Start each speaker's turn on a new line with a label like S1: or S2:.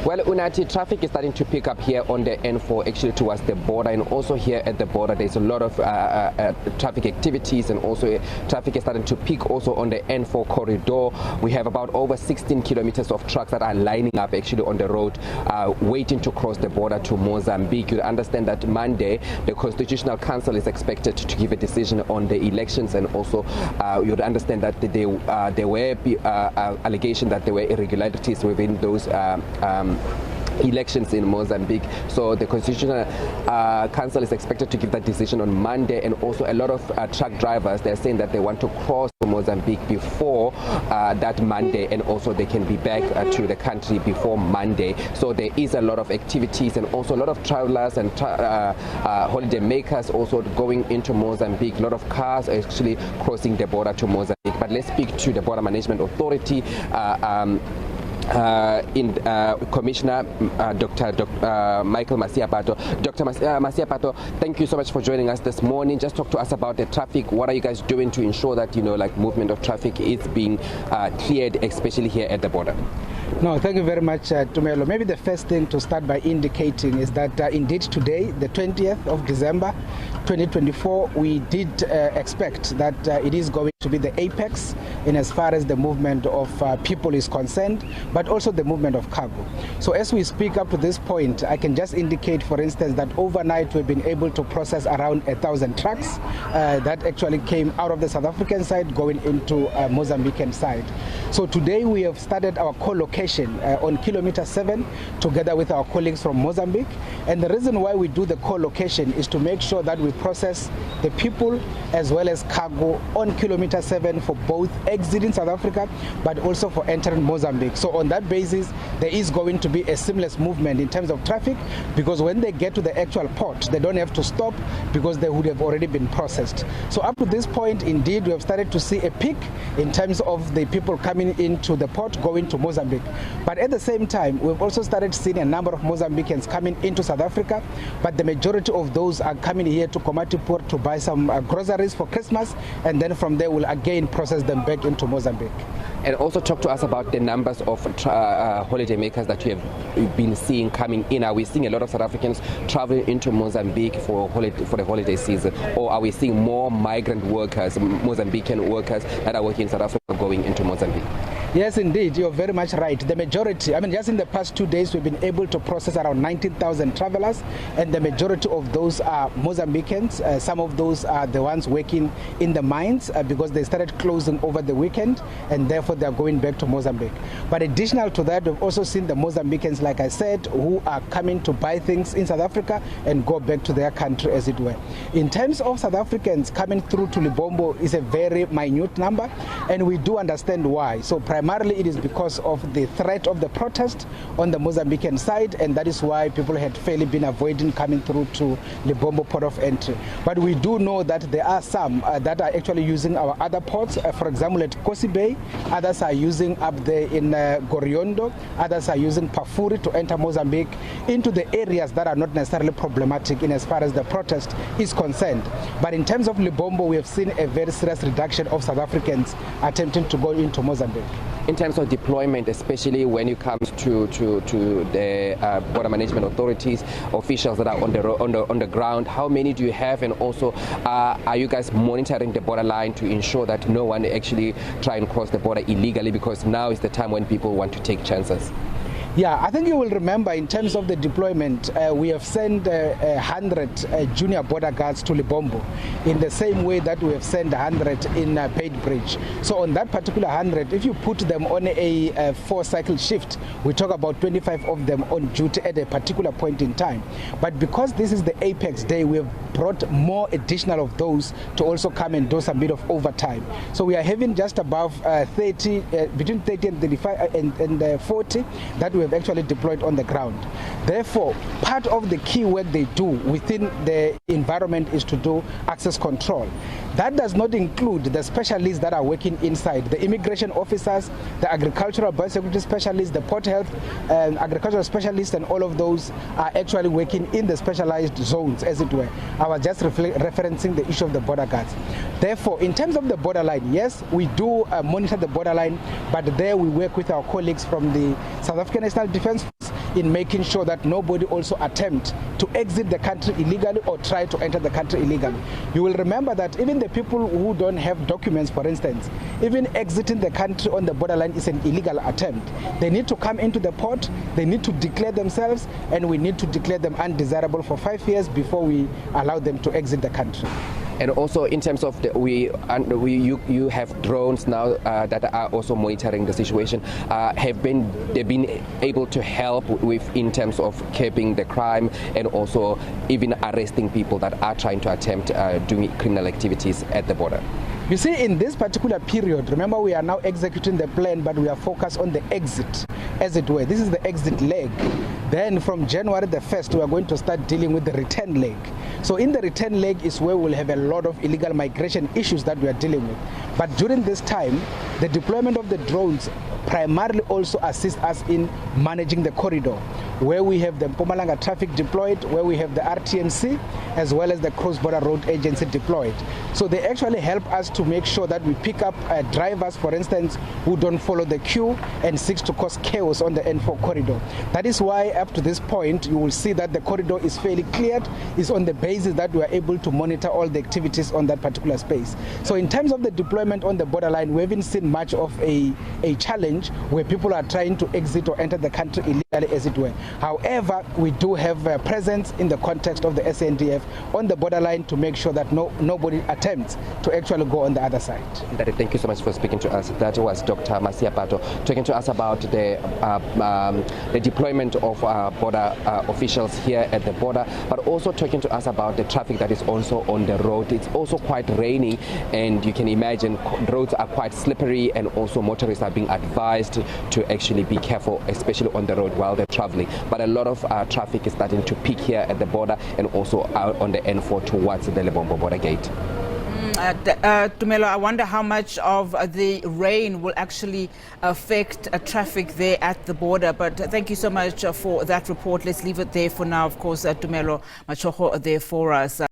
S1: Well, Unati, traffic is starting to pick up here on the N4, actually towards the border, and also here at the border there's a lot of traffic activities, and also traffic is starting to peak also on the N4 corridor. We have about over 16 kilometers of trucks that are lining up actually on the road, waiting to cross the border to Mozambique. You understand that Monday the Constitutional Council is expected to give a decision on the elections, and also you'd understand that there were allegations that there were irregularities within those elections in Mozambique. So the Constitutional Council is expected to give that decision on Monday, and also a lot of truck drivers, they're saying that they want to cross to Mozambique before that Monday, and also they can be back to the country before Monday. So there is a lot of activities, and also a lot of travelers and holiday makers also going into Mozambique. A lot of cars are actually crossing the border to Mozambique. But let's speak to the Border Management Authority. Commissioner Dr. Michael Masiapato. Dr. Masiapato, thank you so much for joining us this morning. Just talk to us about the traffic. What are you guys doing to ensure that, like movement of traffic is being cleared, especially here at the border?
S2: No, thank you very much, Tumelo. Maybe the first thing to start by indicating is that indeed today, the 20th of December, 2024, we did expect that it is going to be the apex in as far as the movement of people is concerned, but also the movement of cargo. So as we speak up to this point, I can just indicate, for instance, that overnight we've been able to process around 1,000 trucks that actually came out of the South African side going into Mozambican side. So today we have started our co-location on kilometer 7 together with our colleagues from Mozambique. And the reason why we do the co-location is to make sure that we process the people as well as cargo on kilometer 7 for both exiting South Africa but also for entering Mozambique. So on that basis, there is going to be a seamless movement in terms of traffic, because when they get to the actual port, they don't have to stop because they would have already been processed. So up to this point, indeed, we have started to see a peak in terms of the people coming into the port going to Mozambique. But at the same time, we've also started seeing a number of Mozambicans coming into South Africa, but the majority of those are coming here to Komati Port to buy some groceries for Christmas, and then from there we'll again process them back into Mozambique.
S1: And also talk to us about the numbers of holiday makers that you have been seeing coming in. Are we seeing a lot of South Africans traveling into Mozambique for the holiday season, or are we seeing more migrant workers, Mozambican workers that are working in South Africa going into Mozambique?
S2: Yes, indeed, you're very much right. The majority, just in the past 2 days, we've been able to process around 19,000 travelers, and the majority of those are Mozambicans. Some of those are the ones working in the mines because they started closing over the weekend, and therefore they're going back to Mozambique. But additional to that, we've also seen the Mozambicans, like I said, who are coming to buy things in South Africa and go back to their country, as it were. In terms of South Africans coming through to Lebombo is a very minute number, and we do understand why. So primarily it is because of the threat of the protest on the Mozambican side, and that is why people had fairly been avoiding coming through to Lebombo port of entry. But we do know that there are some that are actually using our other ports, for example at Kosi Bay, others are using up there in Goriondo, others are using Pafuri to enter Mozambique into the areas that are not necessarily problematic in as far as the protest is concerned. But in terms of Lebombo, we have seen a very serious reduction of South Africans attempting to go into Mozambique.
S1: In terms of deployment, especially when it comes to the border management authorities, officials that are on the ground, how many do you have, and also are you guys monitoring the borderline to ensure that no one actually try and cross the border illegally, because now is the time when people want to take chances?
S2: Yeah, I think you will remember in terms of the deployment, we have sent 100 junior border guards to Lebombo in the same way that we have sent 100 in Bridge. So on that particular 100, if you put them on a 4-cycle shift, we talk about 25 of them on duty at a particular point in time. But because this is the apex day, we have brought more additional of those to also come and do some bit of overtime. So we are having just above 30, between 30 and 35 and 40 that we have actually deployed on the ground. Therefore, part of the key work they do within the environment is to do access control. That does not include the specialists that are working inside, the immigration officers, the agricultural biosecurity specialists, the port health and agricultural specialists, and all of those are actually working in the specialized zones, as it were. I was just referencing the issue of the border guards. Therefore, in terms of the borderline, yes, we do monitor the borderline, but there we work with our colleagues from the South African National Defence Force in making sure that nobody also attempt to exit the country illegally or try to enter the country illegally. You will remember that even the people who don't have documents, for instance, even exiting the country on the borderline is an illegal attempt. They need to come into the port, they need to declare themselves, and we need to declare them undesirable for 5 years before we allow them to exit the country.
S1: And also in terms of you have drones now that are also monitoring the situation. They've been able to help with in terms of curbing the crime and also even arresting people that are trying to attempt doing criminal activities at the border?
S2: You see, in this particular period, remember we are now executing the plan, but we are focused on the exit, as it were. This is the exit leg. Then from January the 1st, we are going to start dealing with the return leg. So in the return leg is where we'll have a lot of illegal migration issues that we are dealing with. But during this time, the deployment of the drones primarily also assist us in managing the corridor, where we have the Mpumalanga traffic deployed, where we have the RTMC, as well as the Cross-Border Road Agency deployed. So they actually help us to make sure that we pick up drivers, for instance, who don't follow the queue and seek to cause chaos on the N4 corridor. That is why up to this point, you will see that the corridor is fairly cleared. It's on the basis that we are able to monitor all the activities on that particular space. So in terms of the deployment on the borderline, we haven't seen much of a challenge where people are trying to exit or enter the country illegally, as it were. However, we do have a presence in the context of the SANDF on the borderline to make sure that nobody attempts to actually go on the other side.
S1: Thank you so much for speaking to us. That was Dr. Masia Pato talking to us about the deployment of border officials here at the border, but also talking to us about the traffic that is also on the road. It's also quite rainy, and you can imagine roads are quite slippery, and also motorists are being advised to actually be careful, especially on the road while they're traveling. But a lot of traffic is starting to peak here at the border and also out on the N4 towards the Lebombo Border gate.
S3: Tumelo, I wonder how much of the rain will actually affect traffic there at the border. But thank you so much for that report. Let's leave it there for now. Of course, Tumelo Machogo there for us.